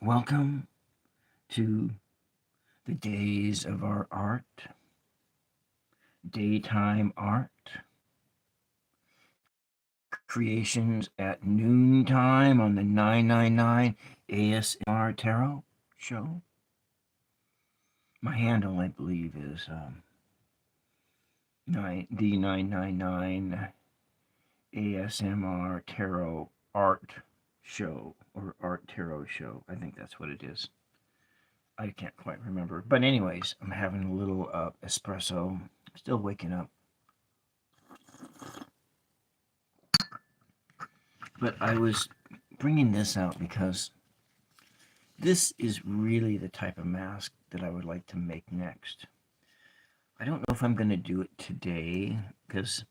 Welcome to the days of our art, daytime art, creations at noontime on the 999 ASMR Tarot Show. My handle, I believe, is D999 ASMR Tarot Art Show, or Art Tarot Show. I think that's what it is. I can't quite remember. But anyways, I'm having a little espresso. Still waking up. But I was bringing this out because this is really the type of mask that I would like to make next. I don't know if I'm going to do it today because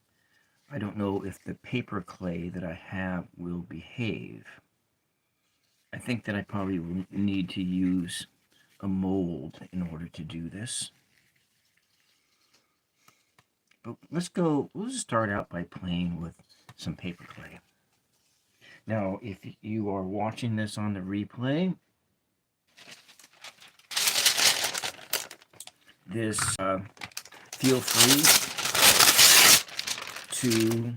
I don't know if the paper clay that I have will behave. I think that I probably need to use a mold in order to do this. But we'll just start out by playing with some paper clay. Now, if you are watching this on the replay, feel free to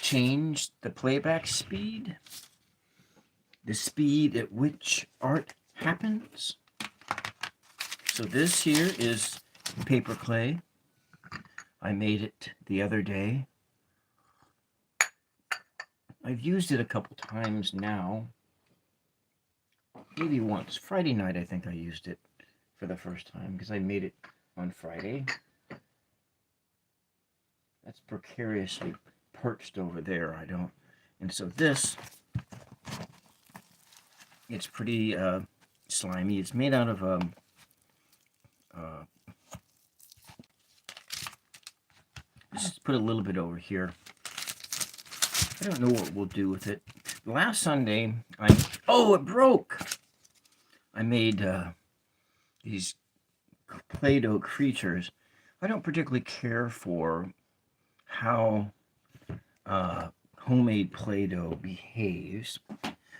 change the playback speed, the speed at which art happens. So this here is paper clay. I made it the other day. I've used it a couple times now. Maybe once. Friday night, I think I used it for the first time because I made it on Friday. That's precariously perched over there. And so this, it's pretty slimy. It's made out of let's just put a little bit over here. I don't know what we'll do with it. Last Sunday, it broke! I made these Play-Doh creatures. I don't particularly care for how homemade Play-Doh behaves.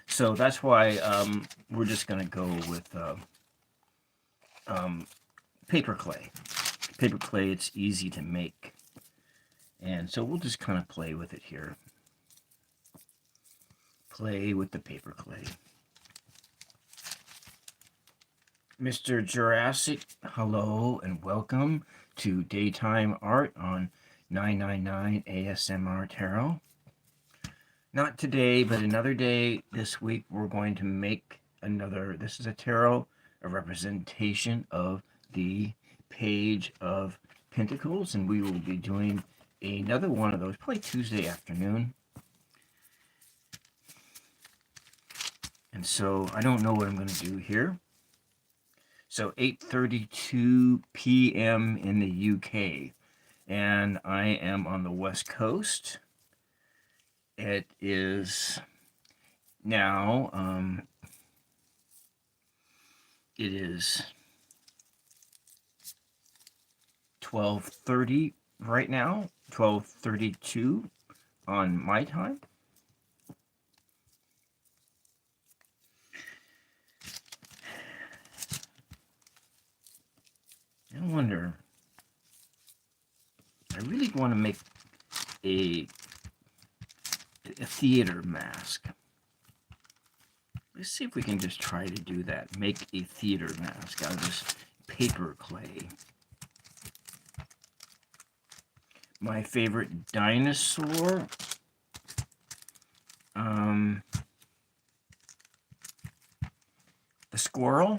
So that's why we're just going to go with paper clay. Paper clay, it's easy to make. And so we'll just kind of play with it here. Play with the paper clay. Mr. Jurassic, hello and welcome to Daytime Art on 999 ASMR Tarot. Not today, but another day this week, we're going to make this is a tarot, a representation of the Page of Pentacles, and we will be doing another one of those, probably Tuesday afternoon. And so I don't know what I'm going to do here. So 8:32 p.m. in the UK, and I am on the West Coast. It is now, it is 12:30 right now, 12:32 on my time. I wonder, I really want to make a theater mask. Let's see if we can just try to do that. Make a theater mask out of this paper clay. My favorite dinosaur. The squirrel.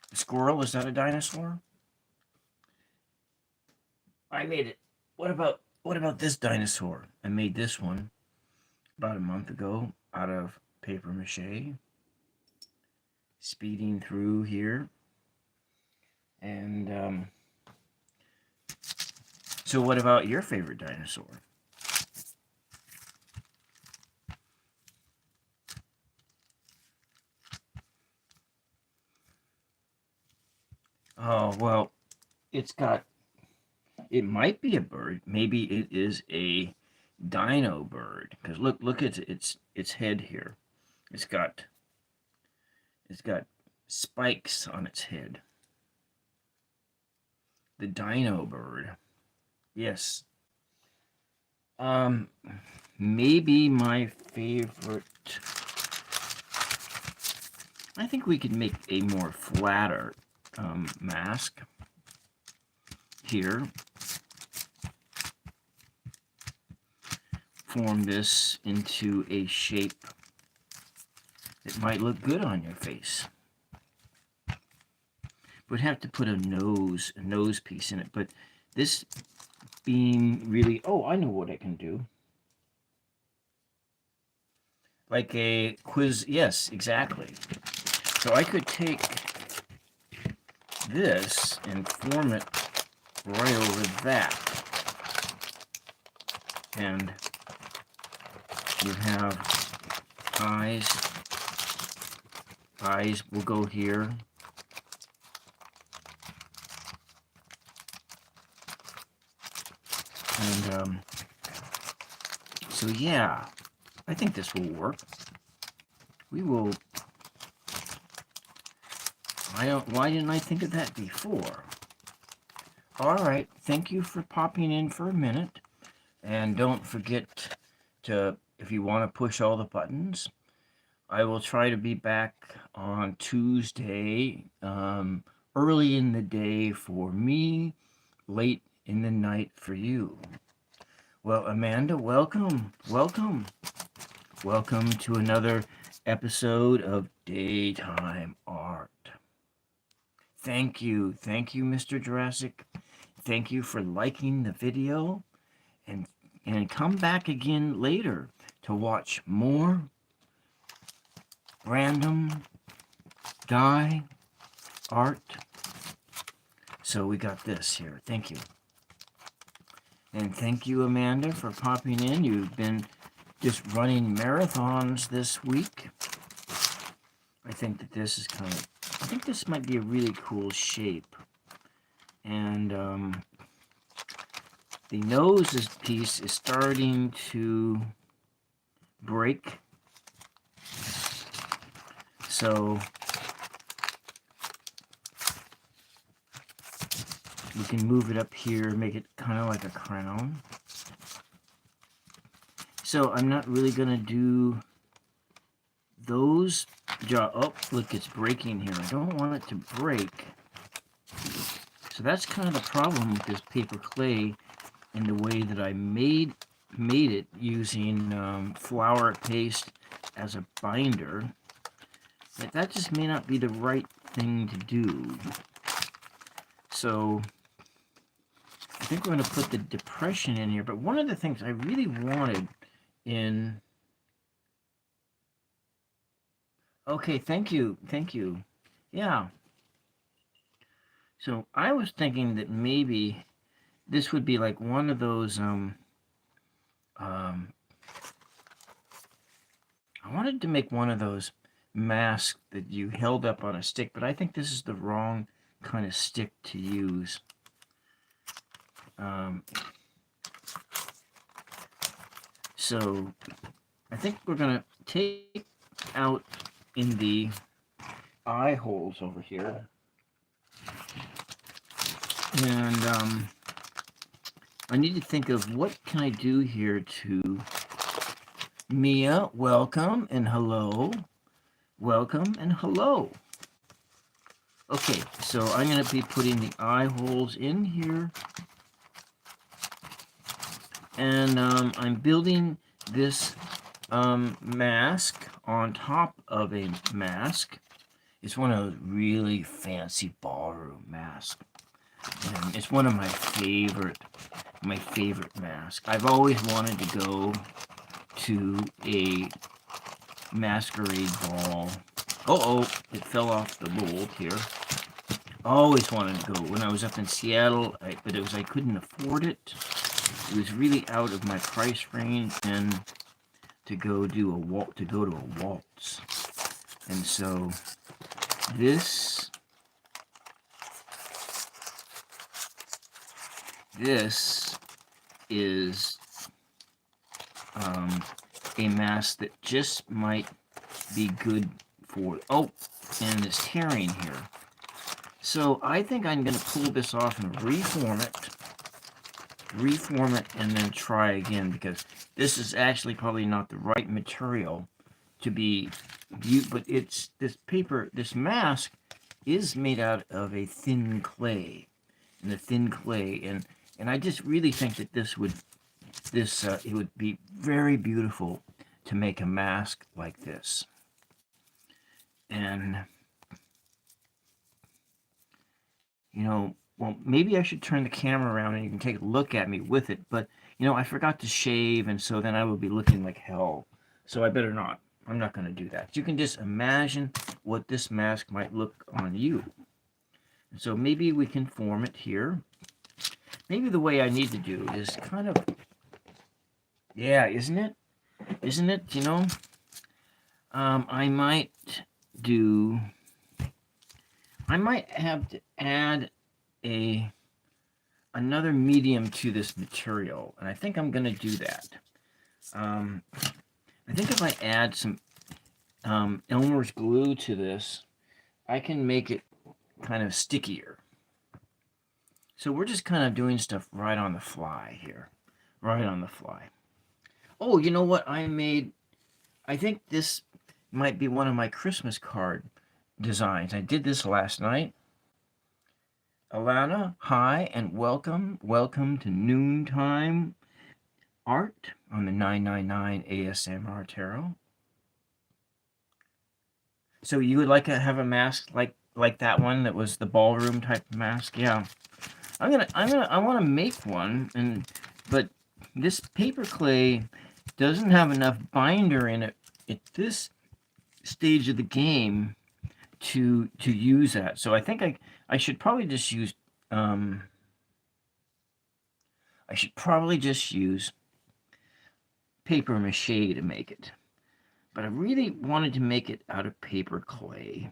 The squirrel, is that a dinosaur? I made it. What about this dinosaur? I made this one about a month ago out of paper mache. Speeding through here. And so what about your favorite dinosaur? Oh, well, it might be a bird. Maybe it is a dino bird. Because look at its head here. It's got spikes on its head. The dino bird. Yes. Maybe my favorite. I think we could make a more flatter mask here. Form this into a shape that might look good on your face. Would have to put a nose piece in it, but this being really, oh, I know what I can do. Like a quiz, yes, exactly. So I could take this and form it right over that. And you have eyes. Eyes will go here. And so yeah, I think this will work. We will. Why didn't I think of that before? All right, thank you for popping in for a minute. And don't forget to, if you want to push all the buttons, I will try to be back on Tuesday, early in the day for me, late in the night for you. Well, Amanda, welcome, welcome. Welcome to another episode of Daytime Art. Thank you, Mr. Jurassic. Thank you for liking the video, and come back again later to watch more random guy art. So we got this here. Thank you. And thank you, Amanda, for popping in. You've been just running marathons this week. I think that this is I think this might be a really cool shape. And the nose piece is starting to break. So we can move it up here, make it kind of like a crown. So I'm not really going to do those oh, look, it's breaking here. I don't want it to break. So that's kind of the problem with this paper clay and the way that I made it using flour paste as a binder. That just may not be the right thing to do. So I think we're going to put the depression in here. But one of the things I really wanted in... Okay, thank you. Yeah. So I was thinking that maybe this would be like one of those, I wanted to make one of those masks that you held up on a stick, but I think this is the wrong kind of stick to use. So I think we're going to take out in the eye holes over here. And I need to think of what can I do here to... Mia, welcome and hello. Welcome and hello. Okay, so I'm going to be putting the eye holes in here. And I'm building this mask on top of a mask. It's one of those really fancy ballroom masks. And it's one of my favorite masks. I've always wanted to go to a masquerade ball. Uh-oh, it fell off the mold here. Always wanted to go when I was up in Seattle, but I couldn't afford it. It was really out of my price range, and to go to a waltz. And so this is a mask that just might be good for, oh, and it's tearing here. So I think I'm going to pull this off and reform it, and then try again, because this is actually probably not the right material to be used, but it's this paper, this mask is made out of a thin clay, and I just really think that it would be very beautiful to make a mask like this. And well, maybe I should turn the camera around and you can take a look at me with it, but I forgot to shave, and so then I will be looking like hell. So I better not. I'm not going to do that. You can just imagine what this mask might look on you. And so maybe we can form it here. Maybe the way I need to do is kind of, yeah, isn't it? Isn't it? I might have to add another medium to this material, and I think I'm going to do that. I think if I add some Elmer's glue to this, I can make it kind of stickier. So we're just kind of doing stuff right on the fly here. Right on the fly. Oh, you know what I made? I think this might be one of my Christmas card designs. I did this last night. Alana, hi and welcome. Welcome to Noontime Art on the 999 ASMR Tarot. So you would like to have a mask like that one that was the ballroom type mask? Yeah. I want to make one, but this paper clay doesn't have enough binder in it at this stage of the game to use that. So I think I should probably just use paper mache to make it. But I really wanted to make it out of paper clay.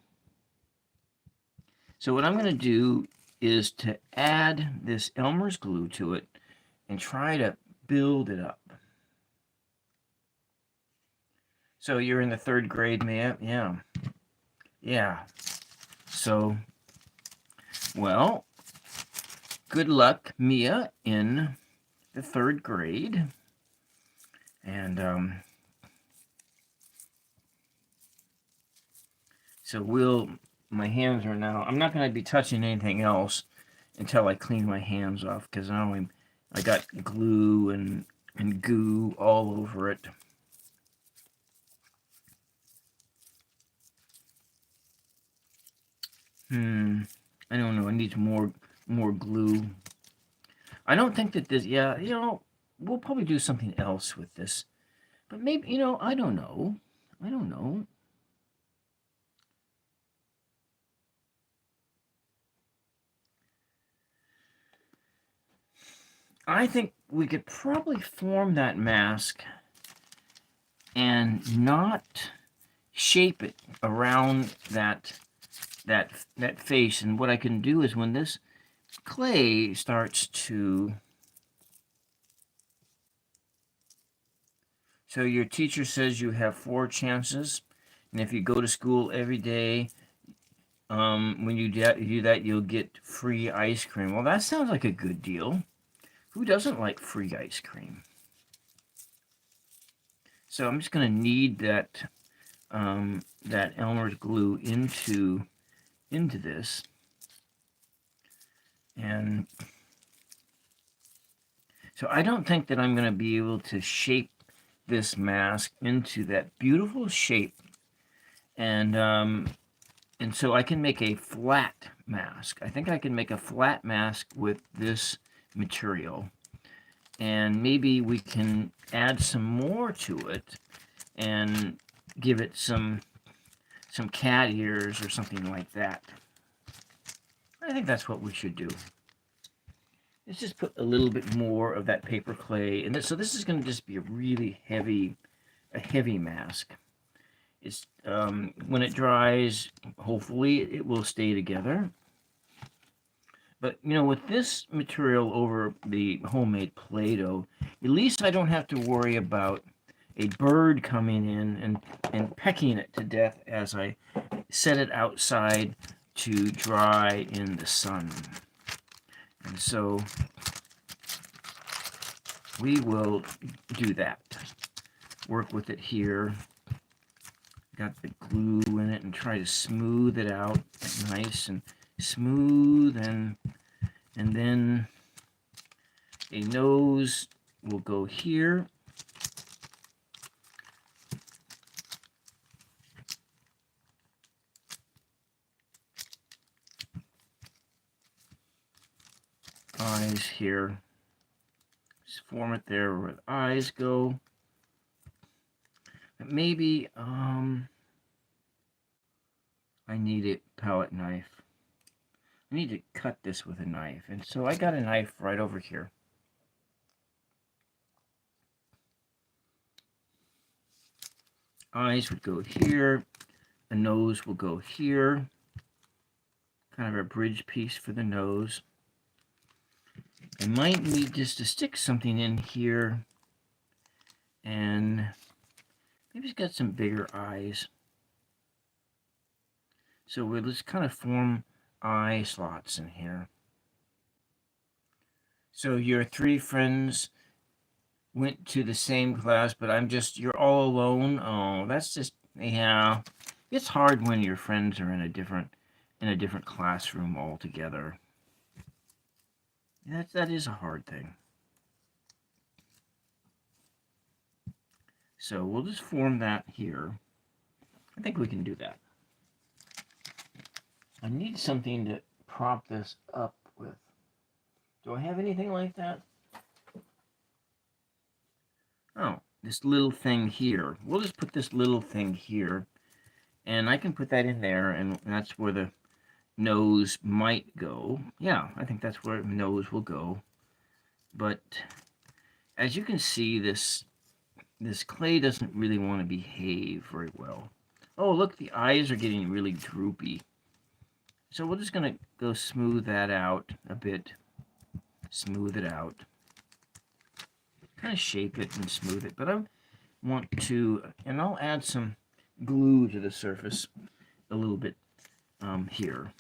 So what I'm going to do is to add this Elmer's glue to it and try to build it up. So you're in the 3rd grade, Mia? Yeah. Yeah. So, well, good luck, Mia, in the 3rd grade. And so my hands are now, I'm not going to be touching anything else until I clean my hands off, because now I got glue and goo all over it. I don't know. I need more glue. I don't think that this. Yeah, we'll probably do something else with this. But maybe I don't know. I don't know. I think we could probably form that mask and not shape it around that face. And what I can do is, when this clay starts to, so your teacher says you have 4 chances, and if you go to school every day, when you do that, you'll get free ice cream. Well, that sounds like a good deal. Who doesn't like free ice cream? So I'm just going to knead that Elmer's glue into this, and so I don't think that I'm going to be able to shape this mask into that beautiful shape, and so I can make a flat mask. I think I can make a flat mask with this material, and maybe we can add some more to it and give it some cat ears or something like that. I think that's what we should do. Let's just put a little bit more of that paper clay, and so this is going to just be a really heavy mask. It's when it dries, hopefully it will stay together. But with this material over the homemade Play-Doh, at least I don't have to worry about a bird coming in and pecking it to death as I set it outside to dry in the sun. And so we will do that. Work with it here. Got the glue in it and try to smooth it out nice and smooth, and then a nose will go here. Eyes here. Just form it there where the eyes go. But maybe I need a palette knife. I need to cut this with a knife, and so I got a knife right over here. Eyes would go here. The nose will go here. Kind of a bridge piece for the nose. I might need just to stick something in here, and maybe it's got some bigger eyes. So we'll just kind of form eye slots in here. So your three friends went to the same class, but you're all alone. Oh, that's just, yeah. It's hard when your friends are in a different classroom altogether. That is a hard thing. So we'll just form that here. I think we can do that. I need something to prop this up with. Do I have anything like that? Oh, this little thing here. We'll just put this little thing here, and I can put that in there, and that's where the nose might go. Yeah, I think that's where the nose will go. But as you can see, this clay doesn't really want to behave very well. Oh, look, the eyes are getting really droopy. So we're just going to go smooth that out a bit. Smooth it out. Kind of shape it and smooth it. But I want to, and I'll add some glue to the surface a little bit here.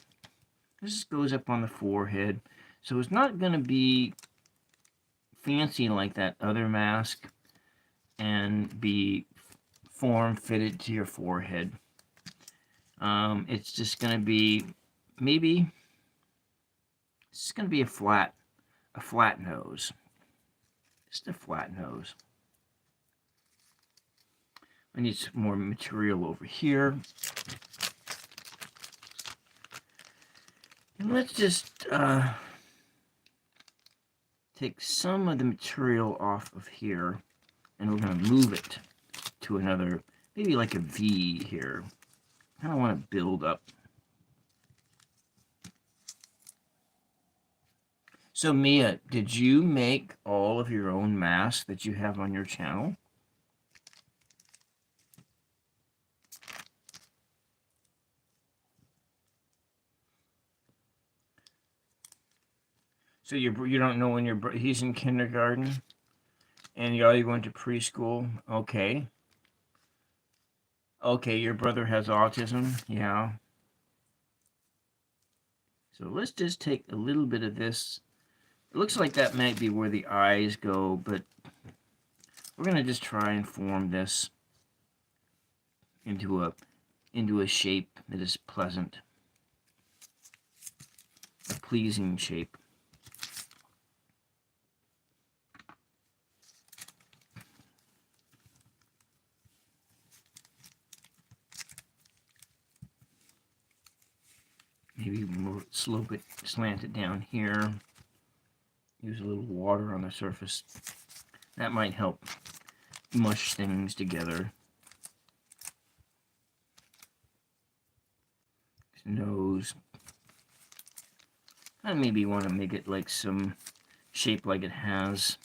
This goes up on the forehead. So it's not going to be fancy like that other mask and be form-fitted to your forehead. It's just going to be, maybe, it's going to be a flat nose. Just a flat nose. I need some more material over here. And let's just take some of the material off of here, and we're going to move it to another, maybe like a V here. I kind of want to build up. So Mia, did you make all of your own masks that you have on your channel? So you don't know when he's in kindergarten, and you're going to preschool. Okay. Okay, your brother has autism. Yeah. So let's just take a little bit of this. It looks like that might be where the eyes go, but we're going to just try and form this into a shape that is pleasant, a pleasing shape. Maybe move, slope it, slant it down here. Use a little water on the surface. That might help mush things together. Nose. I maybe want to make it like some shape like it has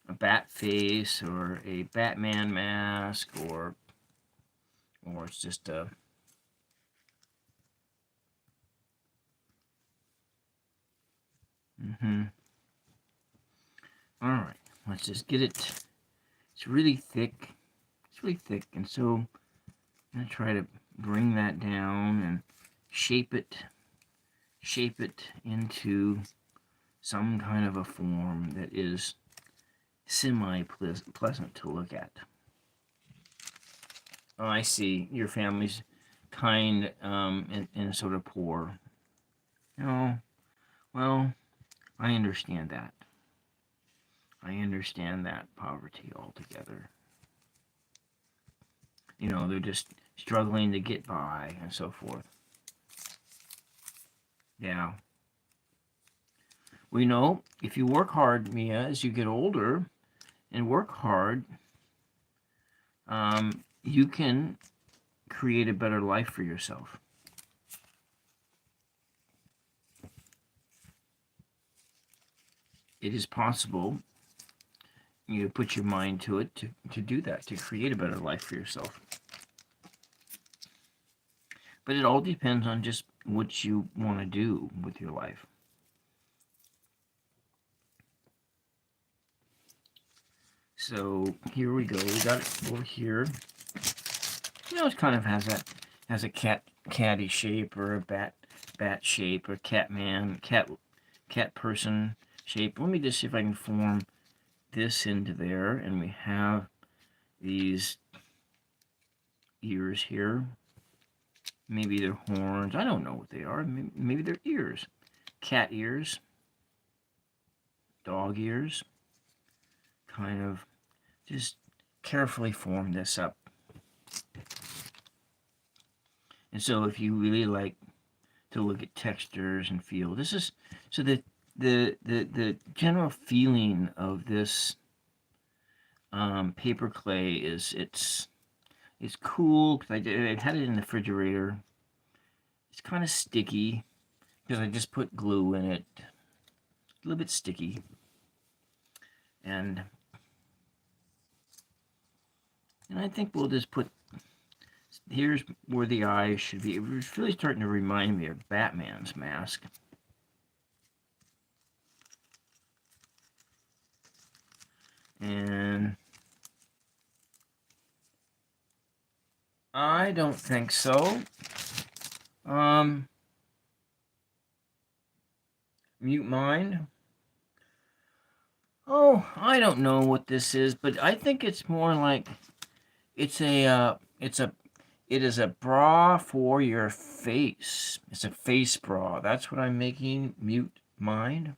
a bat face or a Batman mask, or it's just a all right, let's just get it It's really thick. It's really thick, and so I'm going to try to bring that down and shape it into some kind of a form that is semi-pleasant to look at. Oh, I see. Your family's kind and sort of poor. Oh, well, I understand that. I understand that poverty altogether. You know, they're just struggling to get by and so forth. Yeah. We know if you work hard, Mia, as you get older and work hard, you can create a better life for yourself. It is possible. You put your mind to it to do that, to create a better life for yourself. But it all depends on just what you want to do with your life. So here we go. We got it over here. You know, it kind of has a catty shape or a bat shape or cat person shape. Let me just see if I can form this into there, and we have these ears here. Maybe they're horns. I don't know what they are. Maybe they're ears. Cat ears. Dog ears. Kind of just carefully form this up. And so if you really like to look at textures and feel, this is, so the general feeling of this paper clay is it's cool because I had it in the refrigerator. It's kind of sticky because I just put glue in it. A little bit sticky. And I think we'll just put, here's where the eyes should be. It's really starting to remind me of Batman's mask. And I don't think so. Mute mind. Oh, I don't know what this is, but I think it's more like it is a bra for your face. It's a face bra. That's what I'm making. Mute mind.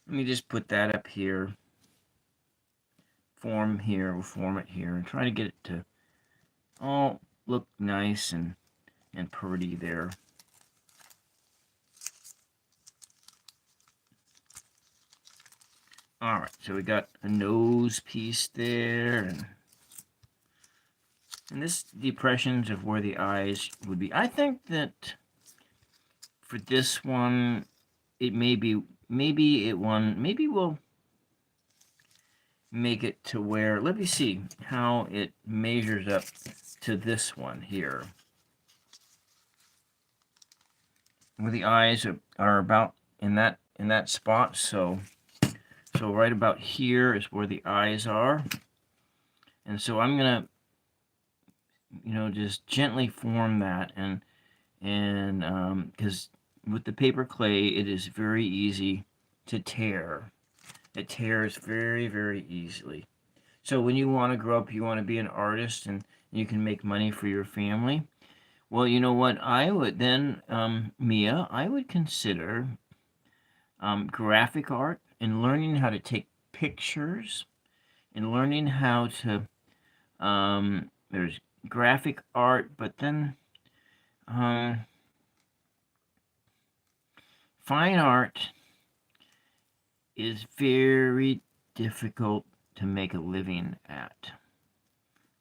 Let me just put that up here. Form here. We'll form it here and try to get it to all look nice and pretty there. All right, so we got a nose piece there, and this depressions of where the eyes would be. I think that for this one, it maybe we'll make it to where, let me see how it measures up to this one here. Where the eyes are about in that spot, so right about here is where the eyes are. And so I'm gonna, just gently form that, and because with the paper clay, it is very easy to tear. It tears very, very easily. So when you want to grow up, you want to be an artist, and you can make money for your family. Well, you know what? I would then, Mia, I would consider graphic art and learning how to take pictures and learning how to, there's graphic art, but then fine art is very difficult to make a living at.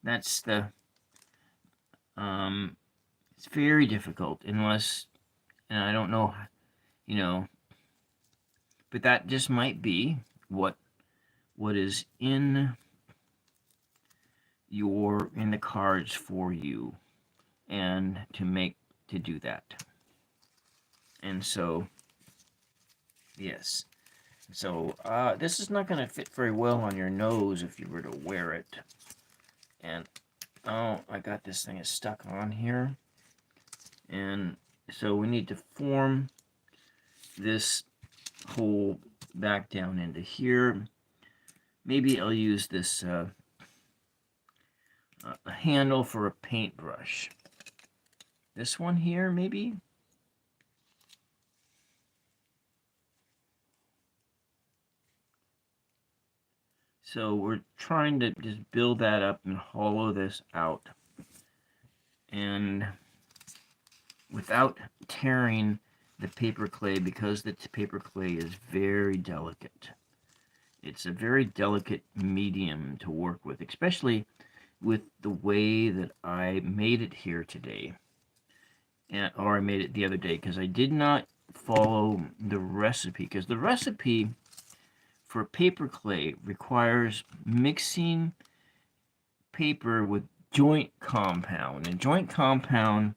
That's the, it's very difficult unless, and I don't know, but that just might be what is in the cards for you, and to do that. And so, yes. So this is not going to fit very well on your nose if you were to wear it. And, oh, I got this thing is stuck on here. And so we need to form this hole back down into here. Maybe I'll use this handle for a paintbrush. This one here, maybe? So we're trying to just build that up and hollow this out. And without tearing the paper clay, because the paper clay is very delicate. It's a very delicate medium to work with, especially with the way that I made it here today. Or I made it the other day, because I did not follow the recipe. Because the recipe for paper clay requires mixing paper with joint compound. And joint compound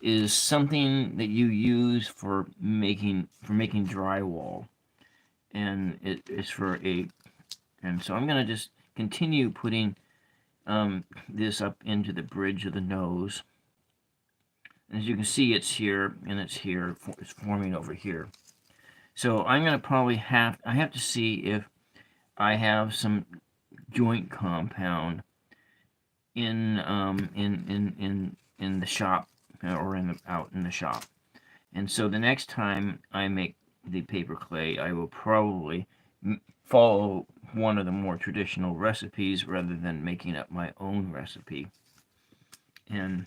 is something that you use for making drywall, and it's for a. And so I'm going to just continue putting this up into the bridge of the nose. As you can see, it's here and it's here. It's forming over here. So I'm going to probably I have to see if I have some joint compound in the shop, or out in the shop. And so the next time I make the paper clay, I will probably follow one of the more traditional recipes rather than making up my own recipe. And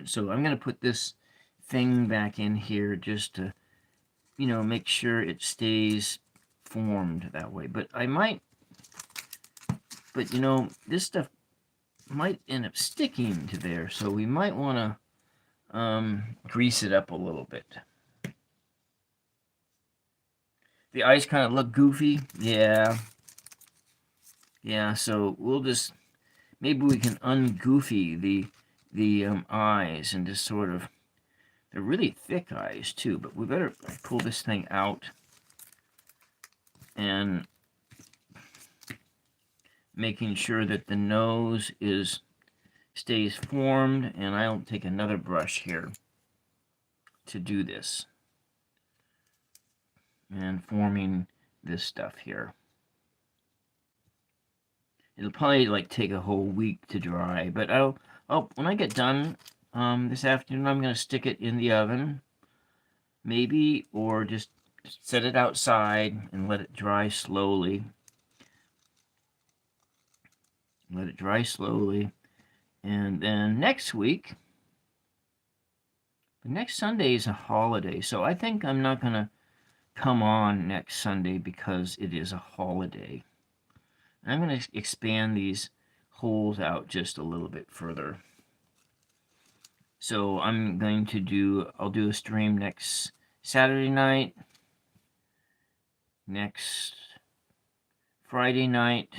so I'm going to put this thing back in here just to, make sure it stays formed that way. But this stuff might end up sticking to there, so we might want to grease it up a little bit. The eyes kind of look goofy. Yeah, so we'll just, maybe we can ungoofy the eyes and just sort of, they're really thick eyes too, but we better pull this thing out and making sure that the nose stays formed. And I'll take another brush here to do this, and forming this stuff here. It'll probably take a whole week to dry, but when I get done this afternoon, I'm going to stick it in the oven, maybe, or just set it outside and let it dry slowly. Let it dry slowly. And then next week, next Sunday is a holiday, so I think I'm not going to come on next Sunday because it is a holiday. I'm going to expand these holes out just a little bit further. So I'll do a stream next Saturday night, next Friday night,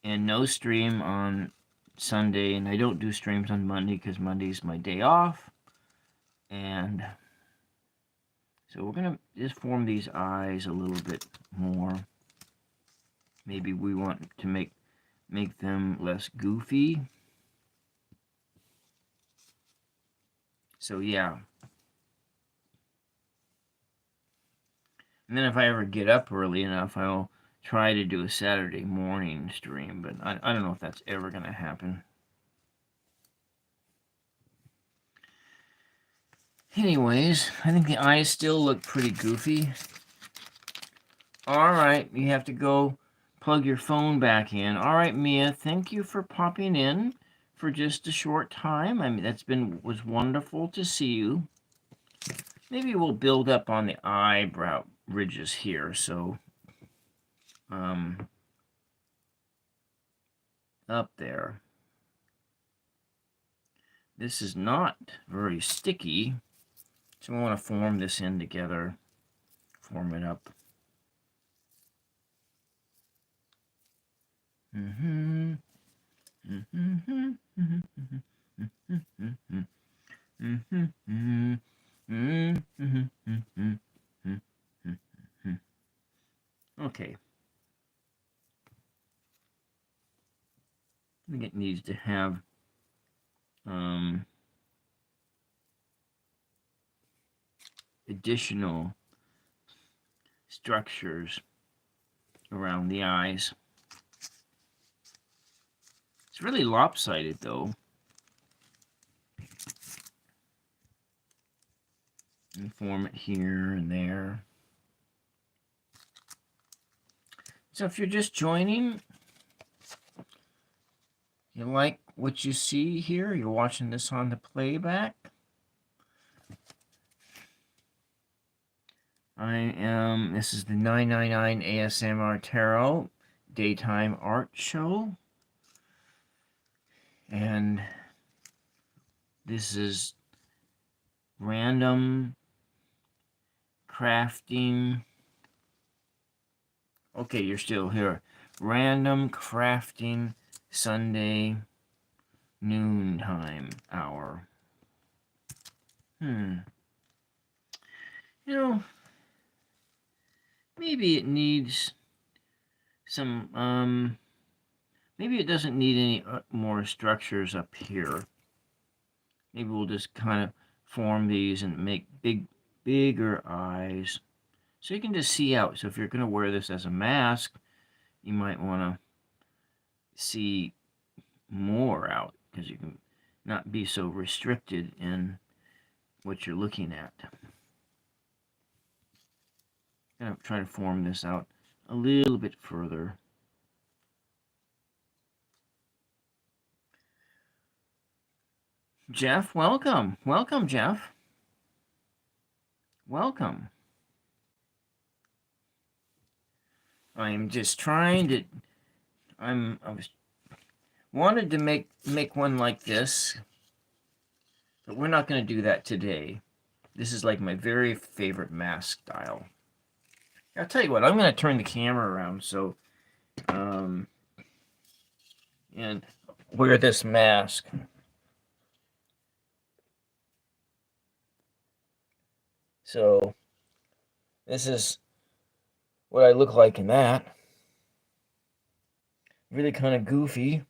and no stream on Sunday. And I don't do streams on Monday because Monday's my day off. And so we're going to just form these eyes a little bit more. Maybe we want to make them less goofy. So yeah. And then if I ever get up early enough, I'll try to do a Saturday morning stream, but I don't know if that's ever going to happen. Anyways, I think the eyes still look pretty goofy. Alright, you have to go plug your phone back in. Alright, Mia, thank you for popping in for just a short time. I mean, was wonderful to see you. Maybe we'll build up on the eyebrow ridges here, so up there. This is not very sticky, so we want to form this in together, form it up. Okay. I think it needs to have additional structures around the eyes. It's really lopsided though. And form it here and there. So if you're just joining, you like what you see here, you're watching this on the playback. This is the 999 ASMR Tarot Daytime Art Show. And this is random crafting. Okay, you're still here. Random crafting Sunday noontime hour. You know, maybe it needs some, maybe it doesn't need any more structures up here. Maybe we'll just kind of form these and make bigger eyes. So you can just see out. So if you're going to wear this as a mask, you might want to see more out because you can not be so restricted in what you're looking at. I'm going to try to form this out a little bit further. Jeff, welcome. Welcome, Jeff. Welcome. I'm just trying to wanted to make one like this, but we're not going to do that today. This is like my very favorite mask style. I'll tell you what, I'm going to turn the camera around so and wear this mask. So this is what I look like in that. Really kind of goofy.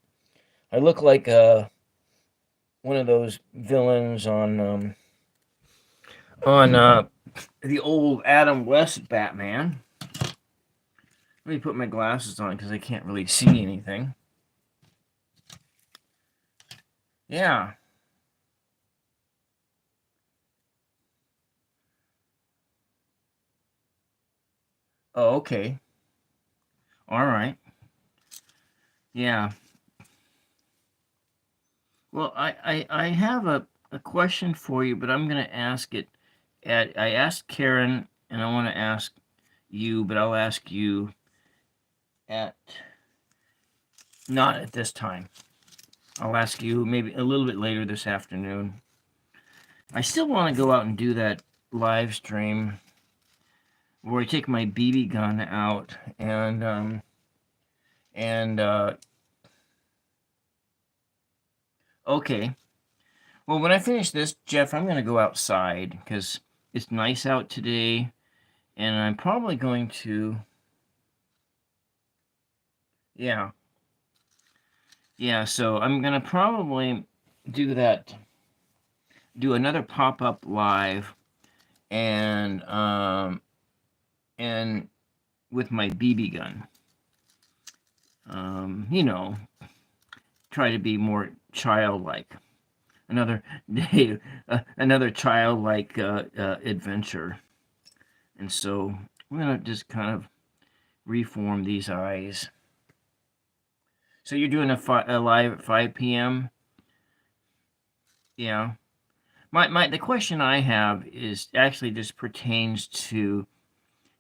I look like one of those villains on the old Adam West Batman. Let me put my glasses on because I can't really see anything. Yeah. Oh, okay. All right. Yeah. Well, I have a question for you, but I'm going to ask it I asked Karen, and I want to ask you, but I'll ask you not at this time. I'll ask you maybe a little bit later this afternoon. I still want to go out and do that live stream where I take my BB gun out and okay. Well, when I finish this, Jeff, I'm going to go outside because it's nice out today, and I'm probably going to, yeah, so I'm going to probably do another pop-up live, and with my BB gun, try to be more childlike. Another day, another childlike adventure. And so we're going to just kind of reform these eyes. So you're doing a live at 5 p.m.? Yeah. The question I have is actually just pertains to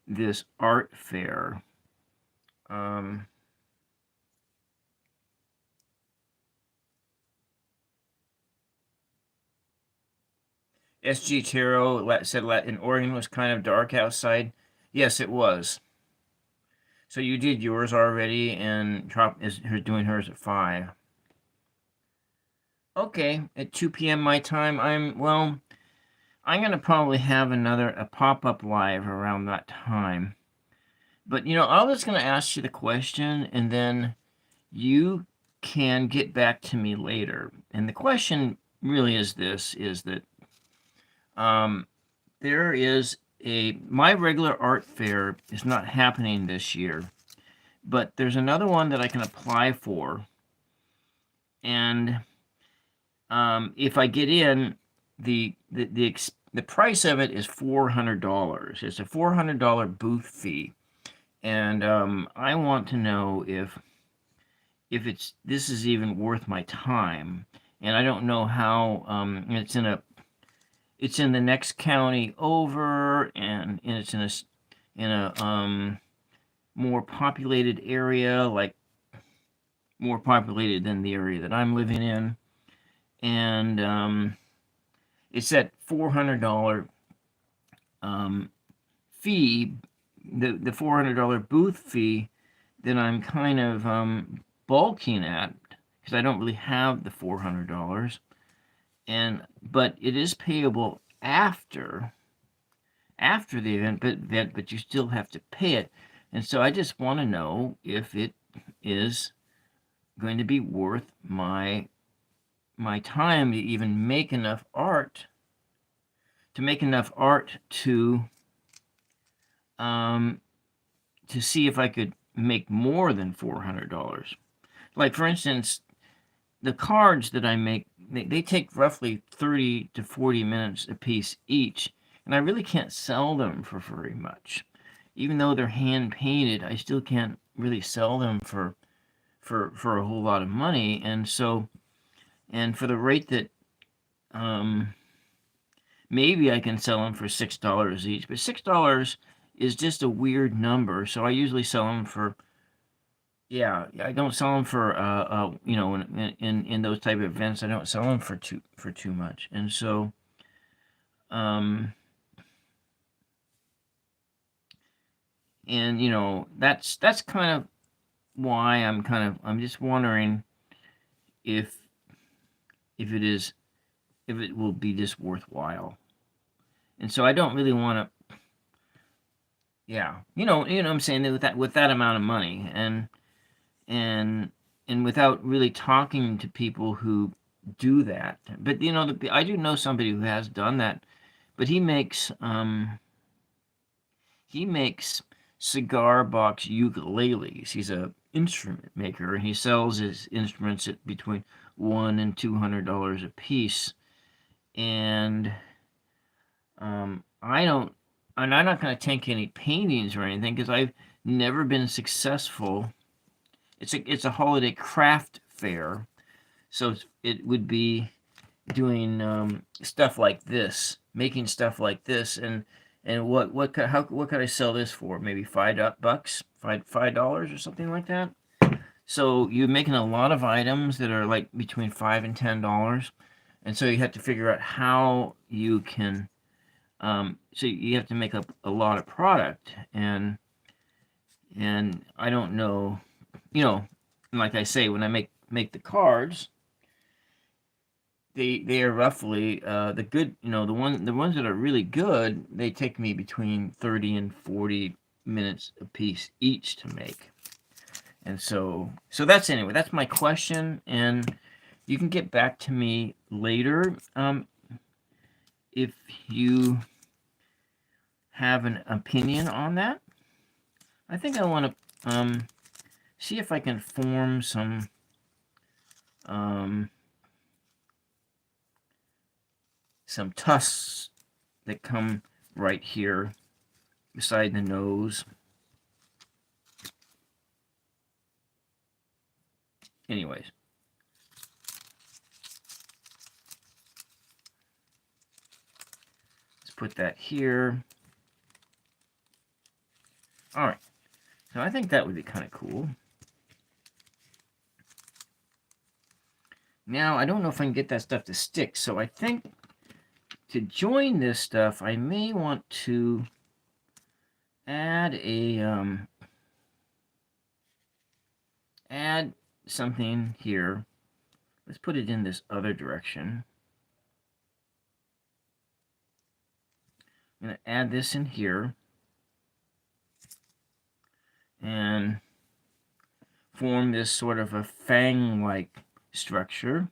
this art fair. SG Tarot said in Oregon was kind of dark outside. Yes, it was. So you did yours already, and Trop is doing hers at 5. Okay, at 2 p.m. my time, I'm going to probably have a pop-up live around that time. But, I was going to ask you the question, and then you can get back to me later. And the question really is this, is that there is my regular art fair is not happening this year, but there's another one that I can apply for. And if I get in, the price of it is $400. It's a $400 booth fee, and I want to know if this is even worth my time. And I don't know how. It's in the next county over, and it's in a more populated area, like more populated than the area that I'm living in, and it's that $400 fee, the $400 booth fee that I'm kind of balking at, because I don't really have the $400, but it is payable after the event, but you still have to pay it. And so I just want to know if it is going to be worth my time to even make enough art to see if I could make more than $400. Like, for instance, the cards that I make, they take roughly 30 to 40 minutes a piece each, and I really can't sell them for very much. Even though they're hand painted, I still can't really sell them for a whole lot of money. And so, and for the rate that maybe I can sell them for $6 each, but $6 is just a weird number. So I usually sell them for, yeah, I don't sell them for in those type of events, I don't sell them for too much. And so that's kind of why I'm just wondering if it will be just worthwhile. And so I don't really want to, yeah, what I'm saying, with that amount of money, and without really talking to people who do that. But I do know somebody who has done that, but he makes cigar box ukuleles. He's a instrument maker, and he sells his instruments at between $100 and $200 a piece. And I'm not going to take any paintings or anything, because I've never been successful. It's a holiday craft fair, so it would be doing stuff like this, making stuff like this, and what could I sell this for? Maybe $5, $5 or something like that. So you're making a lot of items that are like between $5 and $10, and so you have to figure out how you can. So you have to make up a lot of product, and I don't know, like I say, when I make the cards, they are roughly the good, the ones that are really good, they take me between 30 and 40 minutes a piece each to make. And so that's my question, and you can get back to me later if you have an opinion on that. I think I want to see if I can form some tusks that come right here beside the nose. Anyways, let's put that here. All right, so I think that would be kind of cool. Now, I don't know if I can get that stuff to stick, so I think to join this stuff, I may want to add add something here Let's put it in this other direction. I'm going to add this in here and form this sort of a fang-like structure.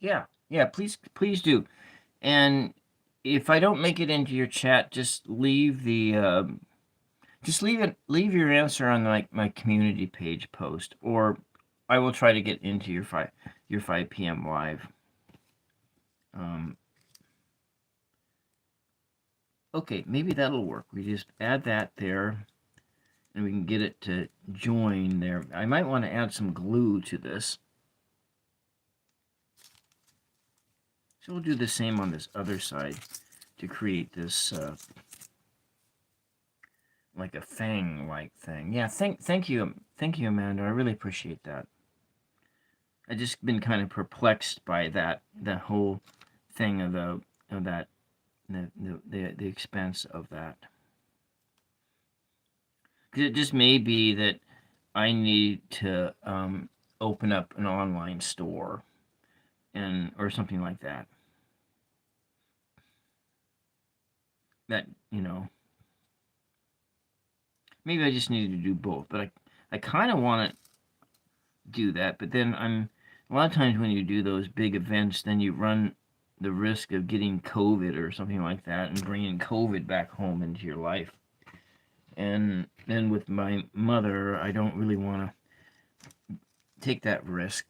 Yeah, please do. And if I don't make it into your chat, just leave leave your answer on my community page post, or I will try to get into your 5 p.m. live. Okay, maybe that'll work. We just add that there, and we can get it to join there. I might want to add some glue to this. So we'll do the same on this other side to create this like a fang-like thing. Yeah, thank you, Amanda. I really appreciate that. I just been kind of perplexed by that whole thing of the expense of that. Because it just may be that I need to open up an online store or something like that. That, maybe I just need to do both. But I kind of want to do that. But then a lot of times when you do those big events, then you run the risk of getting COVID or something like that and bringing COVID back home into your life. And then with my mother, I don't really want to take that risk.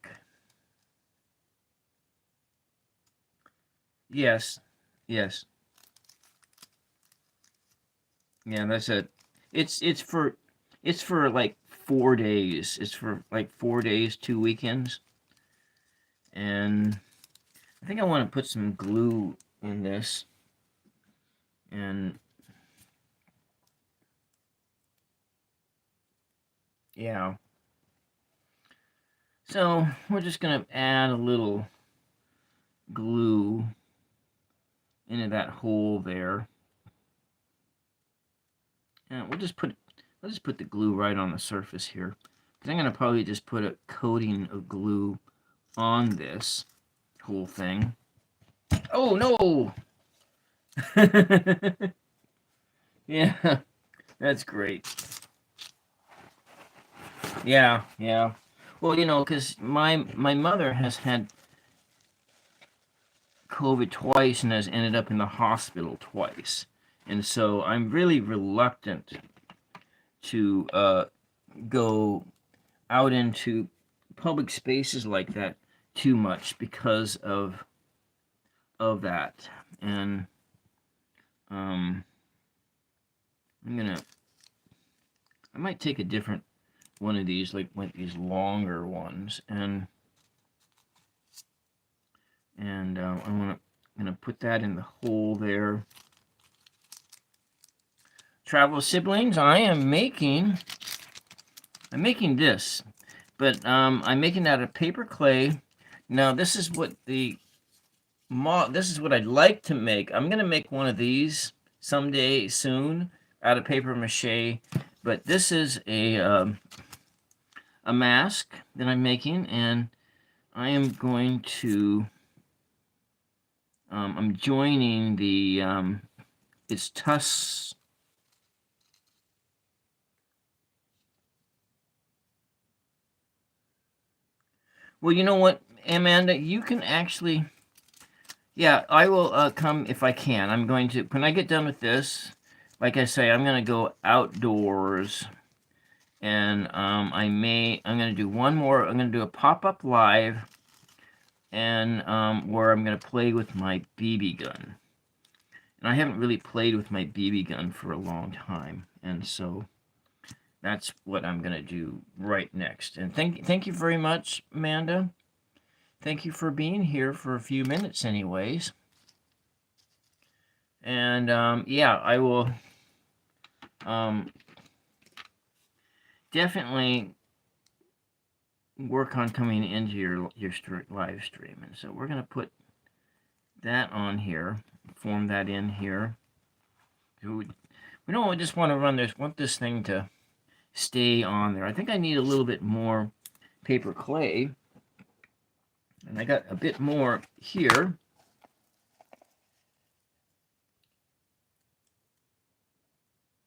Yes. Yeah, that's it. It's for like 4 days. It's for like 4 days, 2 weekends. And I think I want to put some glue in this. And yeah. So we're just going to add a little glue into that hole there. And we'll just put the glue right on the surface here. Because I'm going to probably just put a coating of glue on this whole thing. Oh, no! Yeah, that's great. Yeah. Well, because my mother has had COVID twice and has ended up in the hospital twice. And so I'm really reluctant to go out into public spaces like that too much because of that. And I might take a different one of these, like these longer ones, and I'm gonna put that in the hole there. Travel siblings, I'm making this, but I'm making out of paper clay. Now this is what I'd like to make. I'm gonna make one of these someday soon out of paper mache, but this is a mask that I'm making, and I am going to I'm joining the it's tusks. Well, you know what, Amanda, you can actually, yeah, I will come if I can. I'm going to, when I get done with this, like I say, I'm going to go outdoors, and I'm going to do one more. I'm going to do a pop-up live, and where I'm going to play with my BB gun. And I haven't really played with my BB gun for a long time, and so that's what I'm going to do right next. And thank you very much, Amanda. Thank you for being here for a few minutes anyways. And yeah, I will definitely work on coming into your live stream. And so we're going to put that on here, form that in here. We don't just want to run this, want this thing to stay on there. I think I need a little bit more paper clay. And I got a bit more here.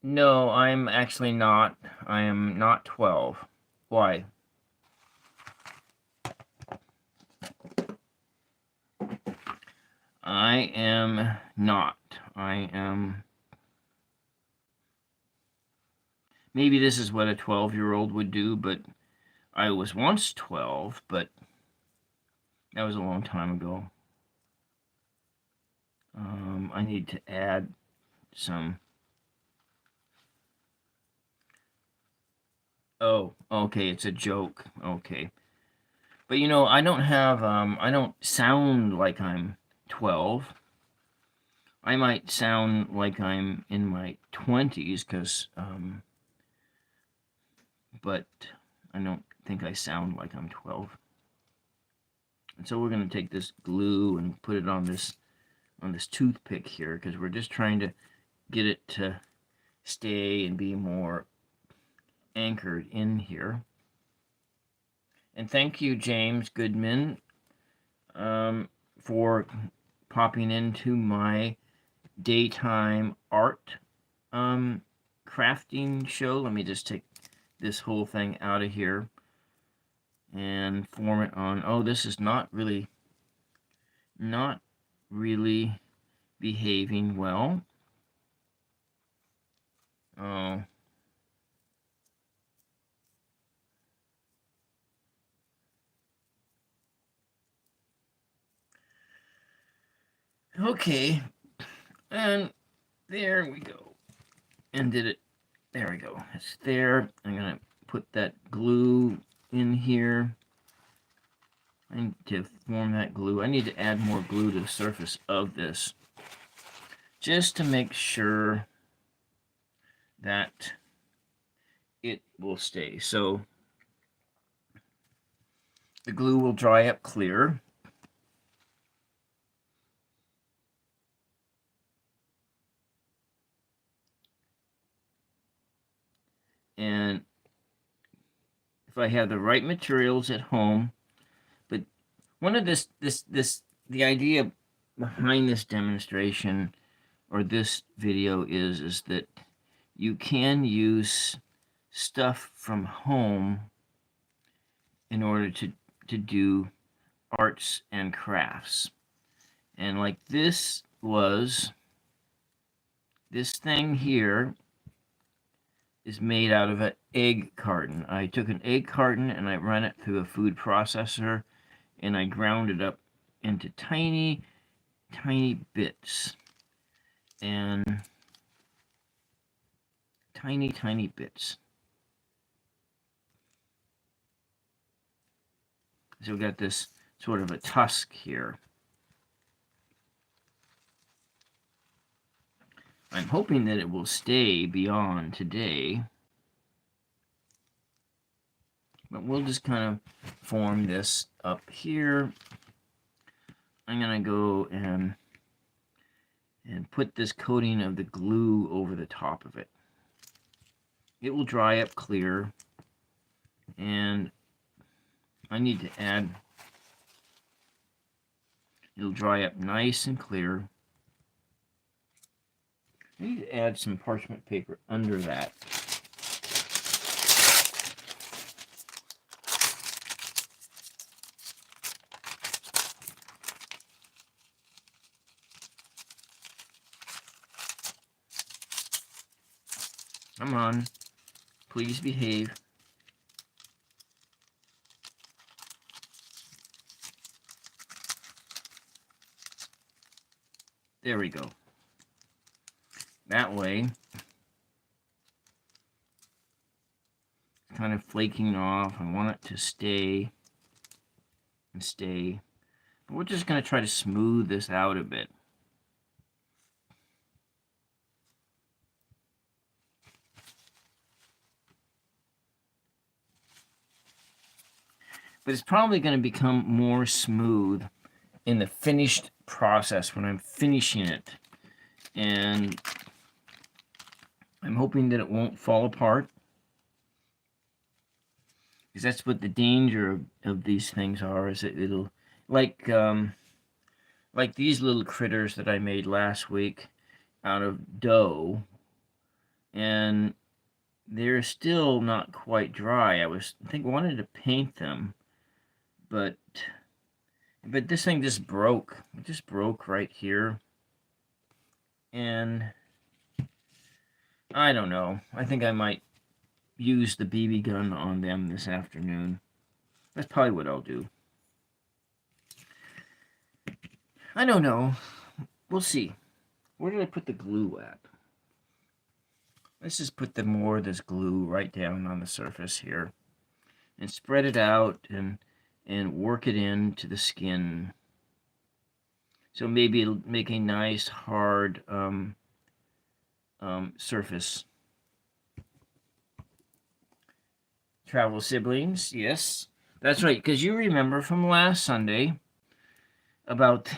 No, I'm actually not. I am not 12. Why? I am not. I am... Maybe this is what a 12-year-old would do, but I was once 12, but that was a long time ago. I need to add some... Oh, okay, it's a joke. Okay. But you know, I don't have, I don't sound like I'm 12. I might sound like I'm in my 20s, because, but I don't think I sound like I'm 12. And so we're going to take this glue and put it on this toothpick here, because we're just trying to get it to stay and be more anchored in here. And thank you, James Goodman, for popping into my daytime art crafting show. Let me just take this whole thing out of here and form it on. Oh, this is not really behaving well. Oh. Okay, and there we go. And did it. There we go. It's there. I'm going to put that glue in here. I need to form that glue. I need to add more glue to the surface of this, just to make sure that it will stay. So the glue will dry up clear. And if I have the right materials at home, but one of the idea behind this demonstration or this video is that you can use stuff from home in order to do arts and crafts. And like this thing here is made out of an egg carton. I took an egg carton and I ran it through a food processor and I ground it up into tiny bits. And tiny bits. So we've got this sort of a tusk here. I'm hoping that it will stay beyond today. But we'll just kind of form this up here. I'm going to go and put this coating of the glue over the top of it. It will dry up clear. And I need to add, it'll dry up nice and clear. I need to add some parchment paper under that. Come on, please behave. There we go. That way, it's kind of flaking off. I want it to stay and stay. But we're just going to try to smooth this out a bit. But it's probably going to become more smooth in the finished process when I'm finishing it. And I'm hoping that it won't fall apart, because that's what the danger of these things are, is that it'll, like these little critters that I made last week out of dough, and they're still not quite dry. I wanted to paint them, but this thing just broke. It just broke right here, and I don't know. I think I might use the BB gun on them this afternoon. That's probably what I'll do. I don't know. We'll see. Where did I put the glue at? Let's just put more of this glue right down on the surface here, and spread it out and work it into the skin. So maybe it'll make a nice hard surface. Travel siblings, yes, that's right. Because you remember from last Sunday about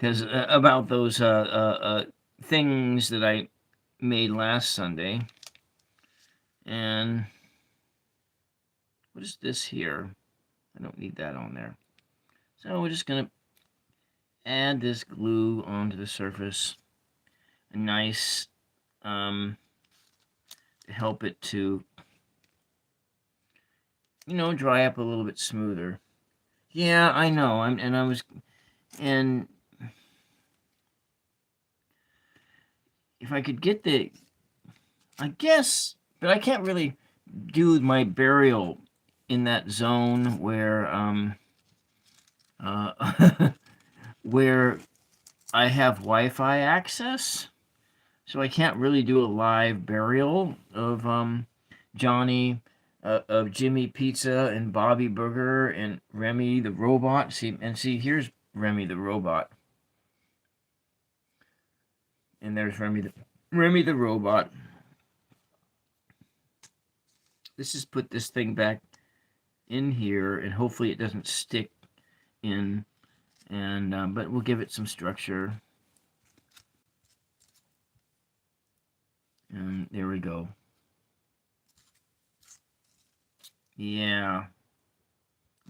about those things that I made last Sunday. And what is this here? I don't need that on there. So we're just gonna add this glue onto the surface. A nice to help it to, dry up a little bit smoother. Yeah, I know. And if I could get I guess, but I can't really do my burial in that zone where where I have Wi-Fi access, so I can't really do a live burial of Johnny, of Jimmy Pizza and Bobby Burger and Remy the robot. See, here's Remy the robot, and there's Remy the robot. Let's just put this thing back in here, and hopefully it doesn't stick in. And but we'll give it some structure. And there we go. Yeah.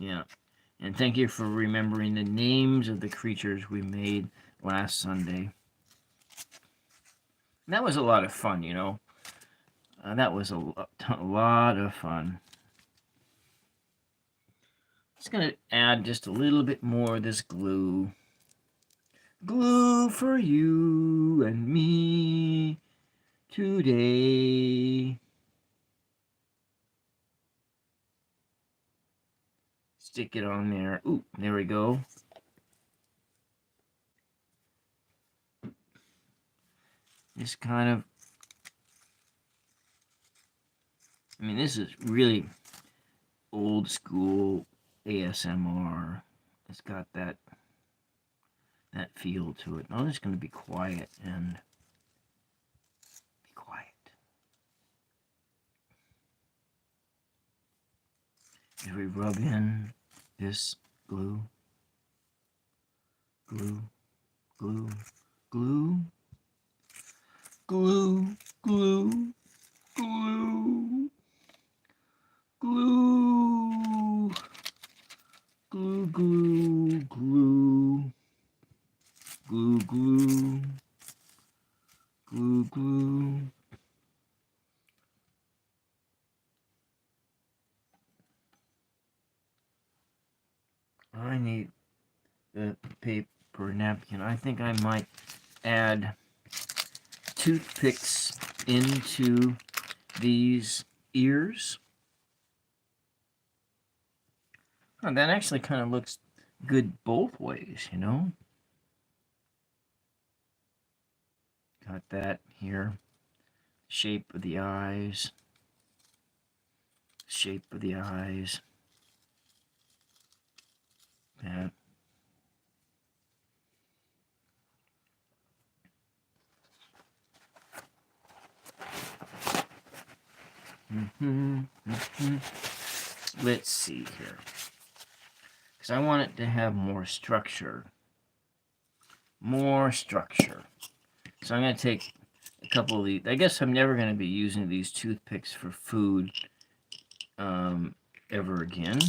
And thank you for remembering the names of the creatures we made last Sunday. And that was a lot of fun, that was a lot of fun. Just going to add just a little bit more of this glue. Glue for you and me today. Stick it on there. Ooh, there we go. This kind of, this is really old school ASMR. It's got that feel to it. I'm just going to be quiet and be quiet. As we rub in this glue, glue, glue, glue, glue, glue, glue, glue, glue, glue, glue, glue, glue, glue, glue. I need the paper napkin. I think I might add toothpicks into these ears. Oh, that actually kind of looks good both ways, Got that here. Shape of the eyes. Shape of the eyes. That. Let's see here. because I want it to have more structure. More structure. So I'm going to take a couple of these. I guess I'm never going to be using these toothpicks for food ever again.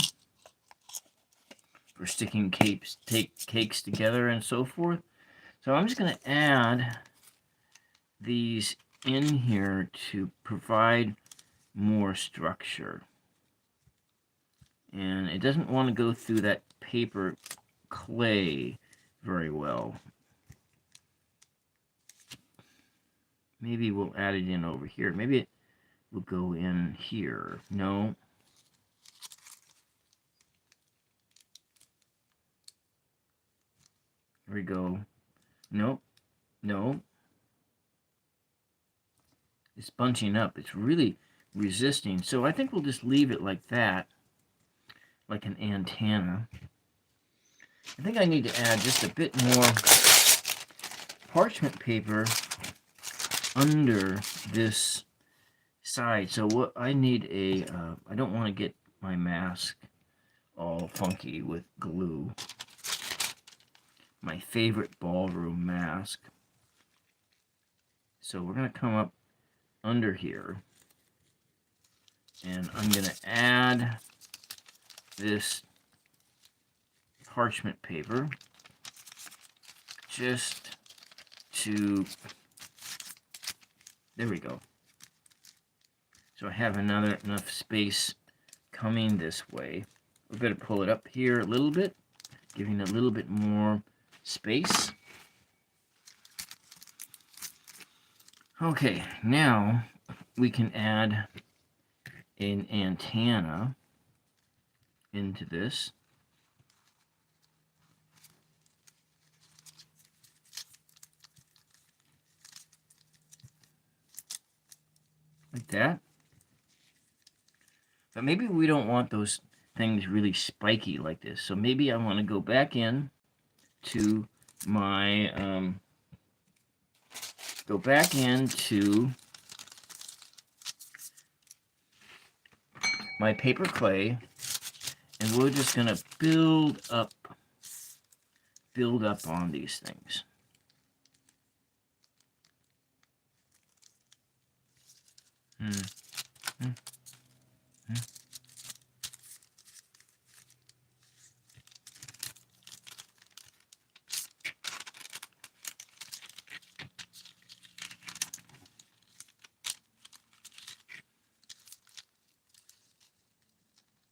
For sticking cakes together and so forth. So I'm just going to add these in here to provide more structure. And it doesn't want to go through that paper clay very well. Maybe we'll add it in over here. Maybe it will go in here. No. Here we go. Nope. No. It's bunching up. It's really resisting. So I think we'll just leave it like that, like an antenna. I think I need to add just a bit more parchment paper under this side. So what I need I don't want to get my mask all funky with glue. My favorite ballroom mask. So we're going to come up under here, and I'm going to add this parchment paper just to, there we go. So I have enough space coming this way. We're going to pull it up here a little bit, giving it a little bit more space. Okay, now we can add an antenna into this. Like that. But maybe we don't want those things really spiky like this. So maybe I want to go back in to my my paper clay, and we're just going to build up on these things.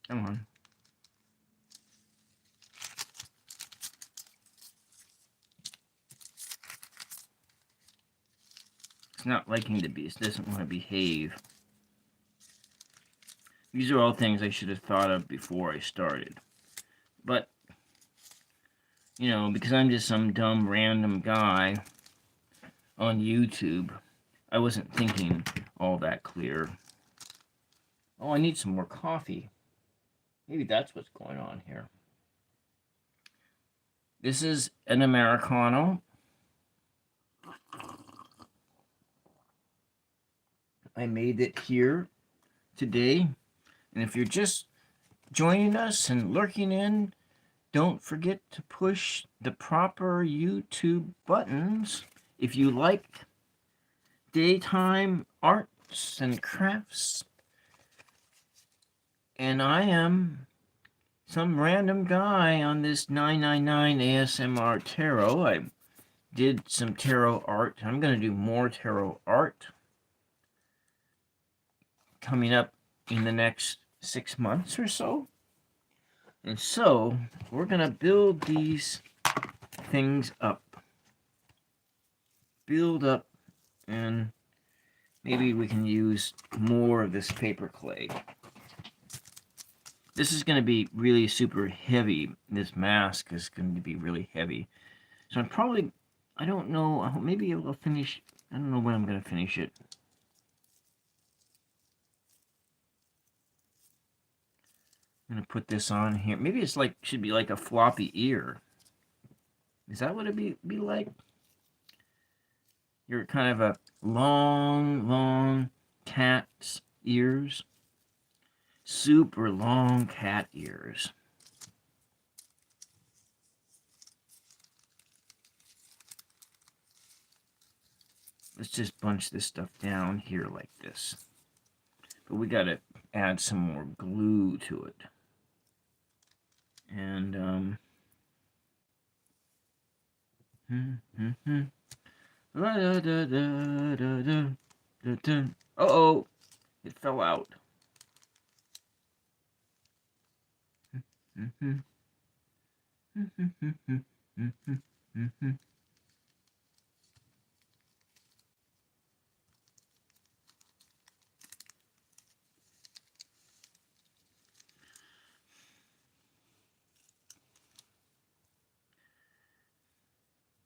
Come on. It's not liking the beast. It doesn't want to behave. These are all things I should have thought of before I started. But, you know, because I'm just some dumb random guy on YouTube, I wasn't thinking all that clear. Oh, I need some more coffee. Maybe that's what's going on here. This is an Americano. I made it here today. And if you're just joining us and lurking in, don't forget to push the proper YouTube buttons if you like daytime arts and crafts. And I am some random guy on this 999 ASMR Tarot. I did some tarot art. I'm going to do more tarot art coming up in the next 6 months or so. And so we're going to build these things up. Build up, and maybe we can use more of this paper clay. This is going to be really super heavy. This mask is going to be really heavy. So I'm probably, I don't know, maybe I'll finish, I don't know when I'm going to finish it. I'm going to put this on here. Maybe it's like, should be like a floppy ear. Is that what it'd be like? You're kind of a long cat's ears. Super long cat ears. let's just bunch this stuff down here like this. But we got to add some more glue to it. And, uh-oh, it fell out.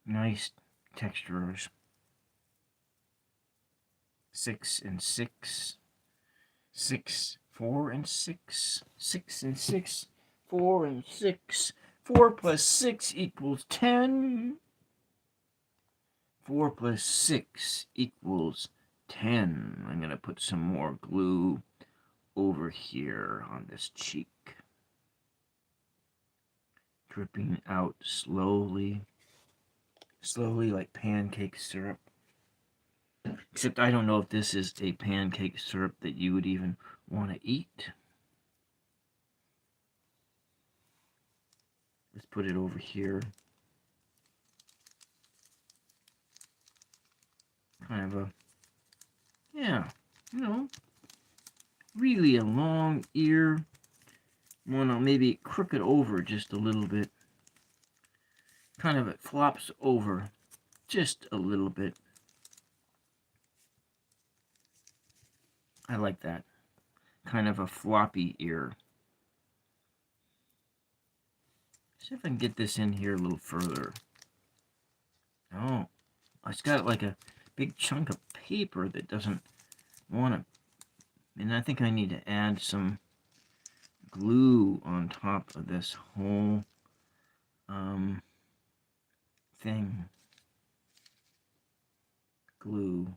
Nice textures. 6 and 6. 6, 4 and 6. 6 and 6. 4 and 6. 4 plus 6 equals 10. 4 plus 6 equals 10. I'm going to put some more glue over here on this cheek. Dripping out slowly. Slowly like pancake syrup. Except I don't know if this is a pancake syrup that you would even want to eat. Let's put it over here. Kind of a, yeah, you know, really a long ear. Want to maybe crook it over just a little bit. Kind of it flops over just a little bit. I like that. Kind of a floppy ear. See if I can get this in here a little further. Oh, it's got like a big chunk of paper that doesn't want to. And I think I need to add some glue on top of this whole thing. Glue.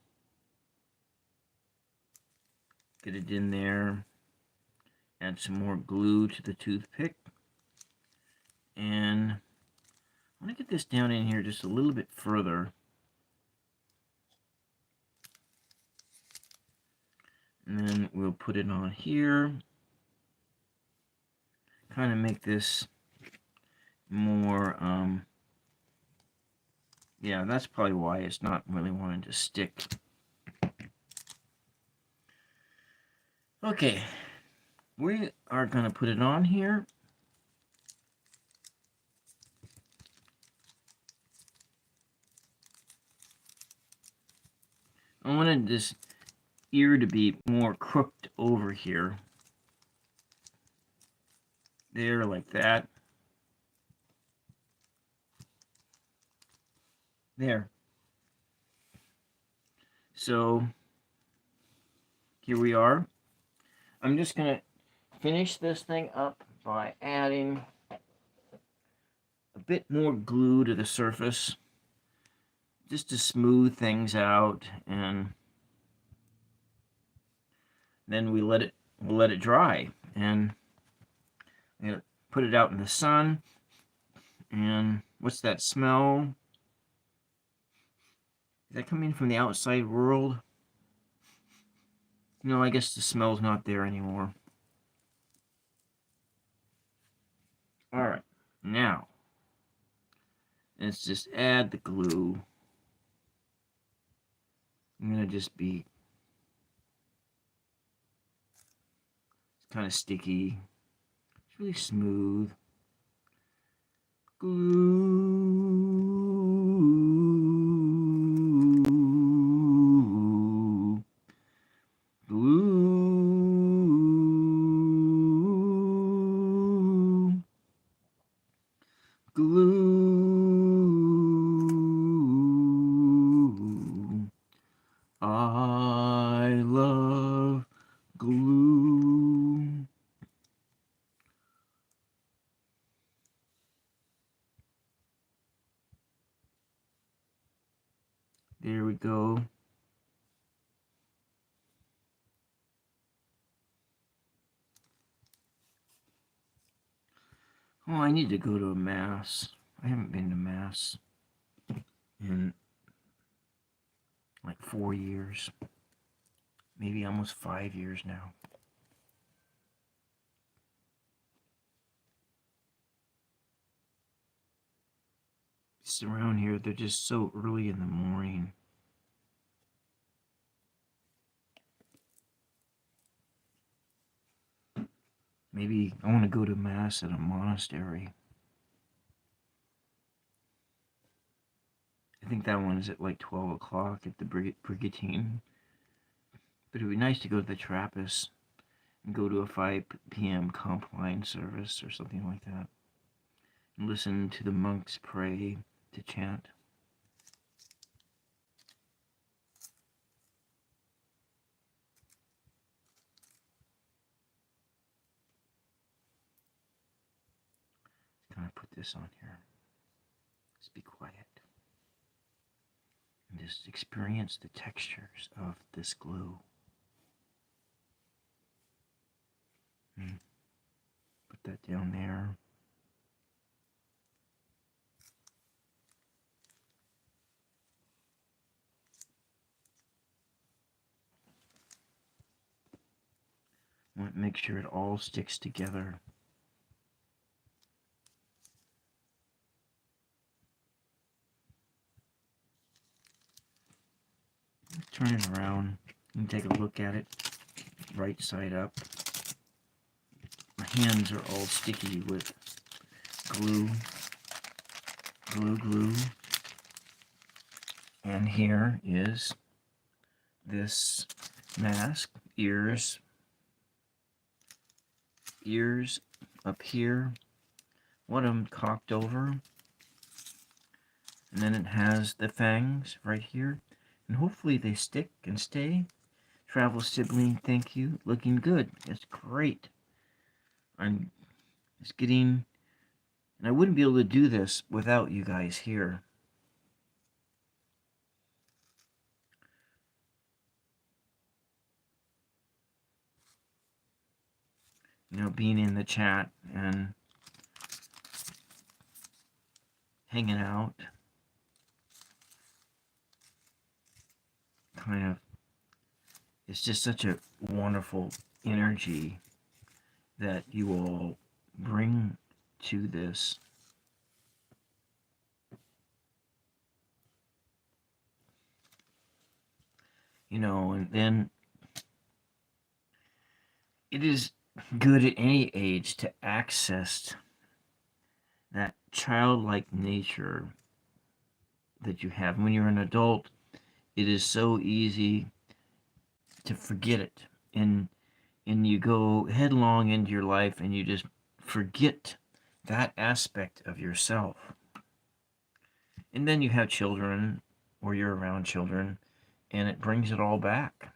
Get it in there. Add some more glue to the toothpick. And I want to get this down in here just a little bit further. And then we'll put it on here. Kind of make this more, yeah, that's probably why it's not really wanting to stick. Okay, we are going to put it on here. I wanted this ear to be more crooked over here. There, like that. There. So, here we are. I'm just going to finish this thing up by adding a bit more glue to the surface, just to smooth things out, and then we'll let it dry, and I'm gonna put it out in the sun. And what's that smell? Is that coming from the outside world? No, I guess the smell's not there anymore. All right, now let's just add the glue. I'm gonna just be, it's kind of sticky. It's really smooth. Glue. Glue. Glue. I love glue. There we go. Oh, I need to go to a mass. I haven't been to mass in like 4 years, maybe almost 5 years now. Just around here, they're just so early in the morning. Maybe I want to go to Mass at a monastery. I think that one is at like 12 o'clock at the Brigantine. But it would be nice to go to the Trappist and go to a 5 p.m. Compline service or something like that. And listen to the monks pray, to chant. Kind of put this on here. Just be quiet. And just experience the textures of this glue. Put that down there. I want to make sure it all sticks together. Turn it around and take a look at it, right side up. My hands are all sticky with glue. And here is this mask, ears up here, one of them cocked over, and then it has the fangs right here, and hopefully they stick and stay. Travel sibling, thank you, looking good. That's great. I'm just getting, and I wouldn't be able to do this without you guys here. You know, being in the chat and hanging out, kind of, it's just such a wonderful energy that you all bring to this. You know, and then it is good at any age to access that childlike nature that you have. When you're an adult, it is so easy to forget it, and you go headlong into your life and you just forget that aspect of yourself. And then you have children, or you're around children, and it brings it all back.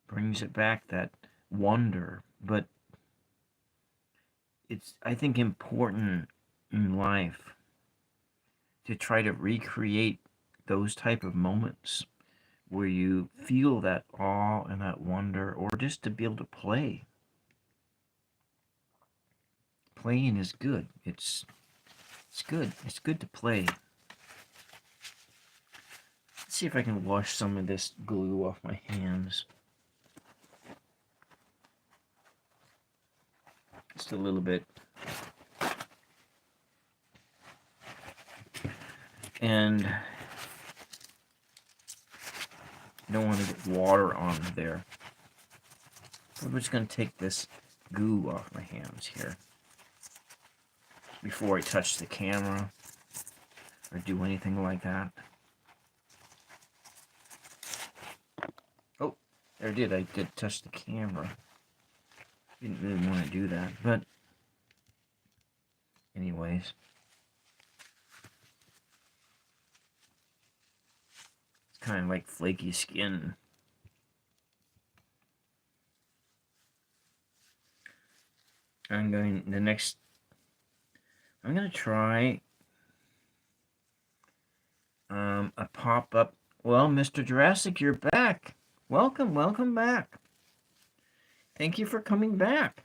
Brings it back, that wonder. But it's, I think, important in life to try to recreate those type of moments where you feel that awe and that wonder, or just to be able to play. Playing is good. It's good. It's good to play. Let's see if I can wash some of this glue off my hands. Just a little bit. And I don't want to get water on there. So I'm just going to take this goo off my hands here before I touch the camera or do anything like that. Oh, there I did. I did touch the camera. Didn't really want to do that, but anyways. It's kind of like flaky skin. I'm going to try a pop-up. Well, Mr. Jurassic, you're back. Welcome back. Thank you for coming back.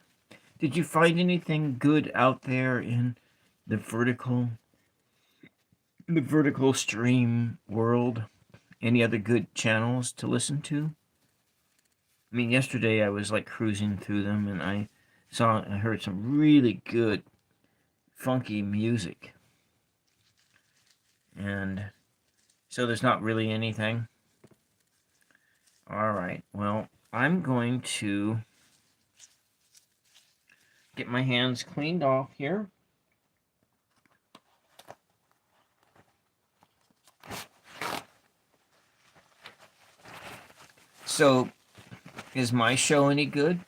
Did you find anything good out there in the vertical stream world? Any other good channels to listen to? I mean, yesterday I was like cruising through them, and I heard some really good funky music. And so there's not really anything. All right, well, I'm going to get my hands cleaned off here. So, is my show any good?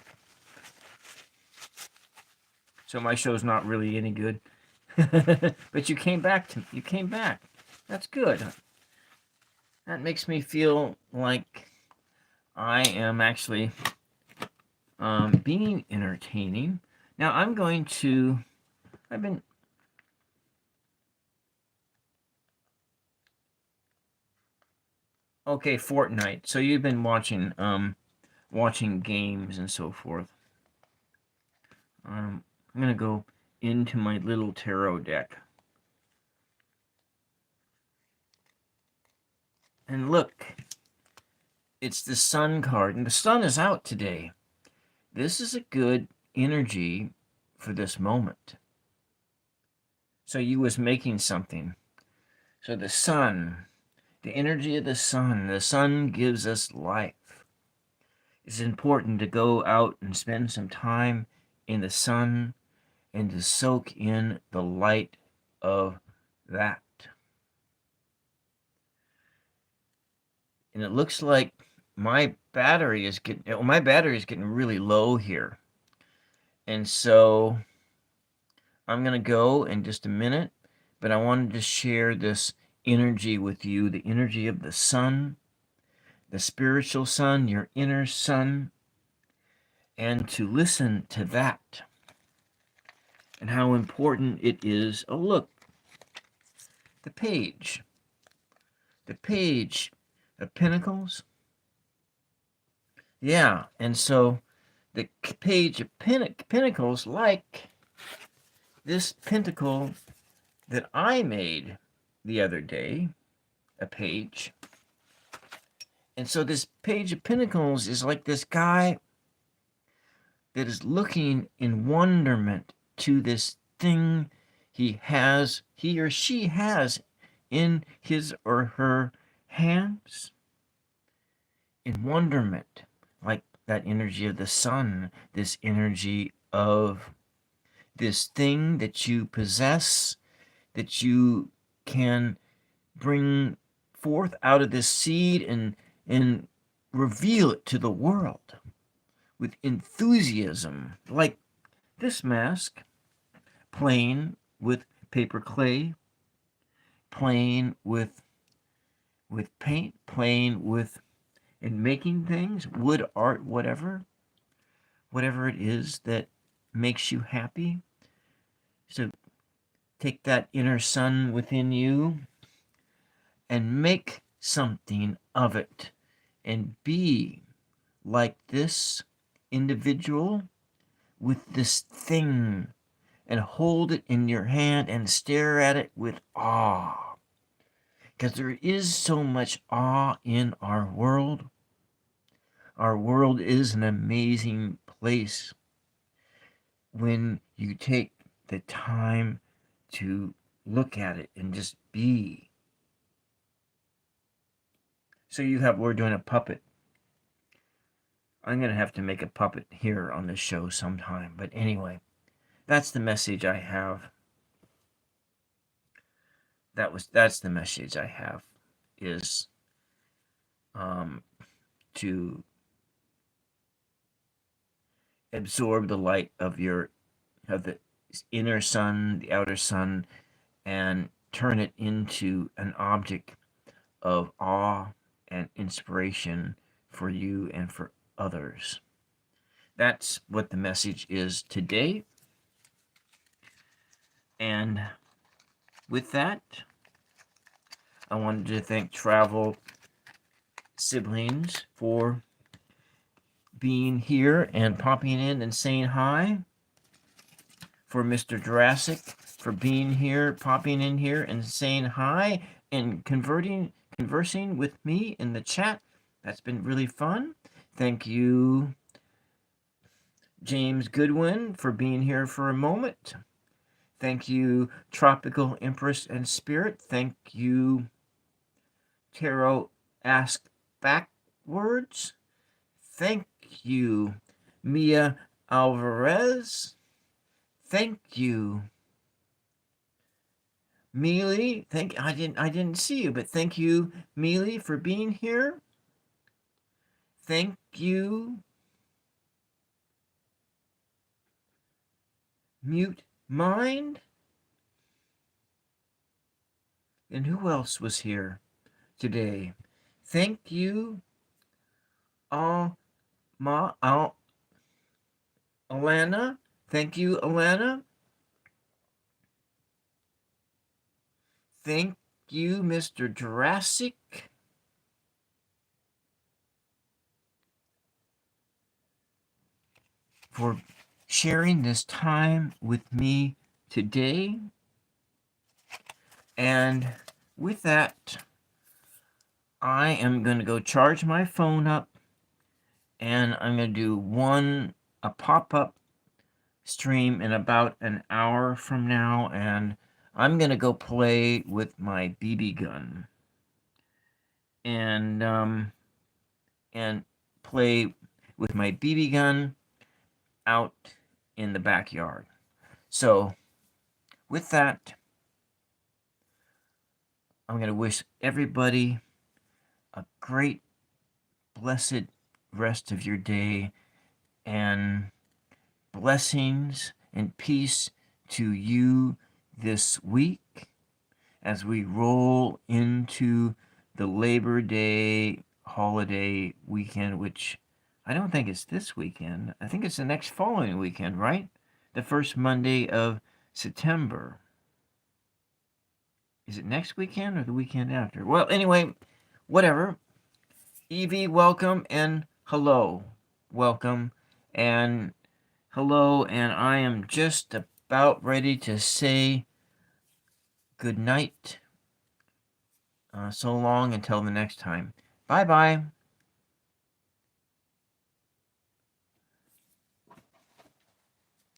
So my show's not really any good. But you came back. That's good. That makes me feel like I am actually being entertaining. Now I've been okay, Fortnite. So you've been watching games and so forth. I'm gonna go into my little tarot deck. And look, it's the Sun card, and the sun is out today. This is a good energy for this moment. So you was making something. So the sun, the energy of the sun gives us life. It's important to go out and spend some time in the sun and to soak in the light of that. And it looks like my battery is getting really low here. And so I'm going to go in just a minute, but I wanted to share this energy with you, the energy of the sun, the spiritual sun, your inner sun, and to listen to that and how important it is. Oh, look, the page of Pentacles. Yeah, and so the page of Pentacles, like this pentacle that I made the other day, a page. And so this page of Pentacles is like this guy that is looking in wonderment to this thing he or she has in his or her hands, in wonderment, like that energy of the sun, this energy of this thing that you possess, that you can bring forth out of this seed and reveal it to the world with enthusiasm, like this mask, playing with paper clay, playing with paint, playing with and making things, wood art, whatever it is that makes you happy. So take that inner sun within you and make something of it and be like this individual with this thing and hold it in your hand and stare at it with awe. Because there is so much awe in our world. Our world is an amazing place when you take the time to look at it and just be. So we're doing a puppet. I'm going to have to make a puppet here on this show sometime. But anyway, that's the message I have. That's the message I have, is to absorb the light of the inner sun, the outer sun, and turn it into an object of awe and inspiration for you and for others. That's what the message is today. And with that, I wanted to thank Travel Siblings for being here and popping in and saying hi. For Mr. Jurassic for being here, popping in here and saying hi. and conversing with me in the chat. That's been really fun. Thank you, James Goodwin, for being here for a moment. Thank you, Tropical Empress and Spirit. Thank you, Tarot Ask Backwards. Thank you, Mia Alvarez. Thank you, Mealy. I didn't see you, but thank you, Mealy, for being here. Thank you, Mute Mind. And who else was here today? Thank you, Alana. Thank you, Alana. Thank you, Mr. Jurassic. For sharing this time with me today. And with that, I am going to go charge my phone up, and I'm going to do a pop-up stream in about an hour from now, and I'm going to go play with my BB gun and play with my BB gun out in the backyard. So with that, I'm going to wish everybody a great, blessed rest of your day, and blessings and peace to you this week as we roll into the Labor Day holiday weekend, which I don't think it's this weekend. I think it's the next following weekend, right? The first Monday of September. Is it next weekend or the weekend after? Well, anyway, whatever. Evie, welcome, and hello. Welcome, and hello, and I am just about ready to say good night. So long until the next time. Bye-bye.